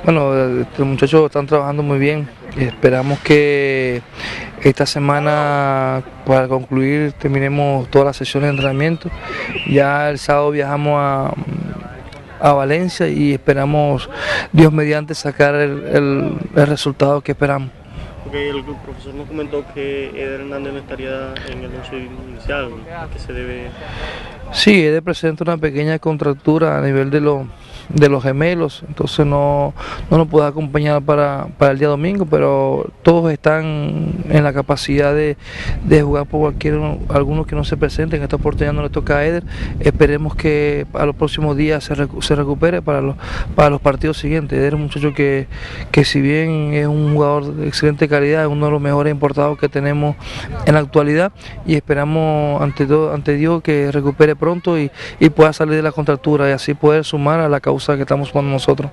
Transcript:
Bueno, los muchachos están trabajando muy bien. Esperamos que esta semana, para concluir, terminemos todas las sesiones de entrenamiento. Ya el sábado viajamos a Valencia y esperamos, Dios mediante, sacar el resultado que esperamos. Porque el profesor nos comentó que Eder Hernández no estaría en el once inicial, ¿a qué se debe? Sí, Eder presenta una pequeña contractura a nivel de los gemelos, entonces no nos puede acompañar para el día domingo, pero todos están en la capacidad de jugar por algunos que no se presenten. Esta oportunidad no le toca a Eder. Esperemos que a los próximos días se recupere para los partidos siguientes. Eder es un muchacho que si bien es un jugador de excelente calidad, es uno de los mejores importados que tenemos en la actualidad, y esperamos ante Dios que recupere pronto y pueda salir de la contractura y así poder sumar a la causa que estamos jugando nosotros.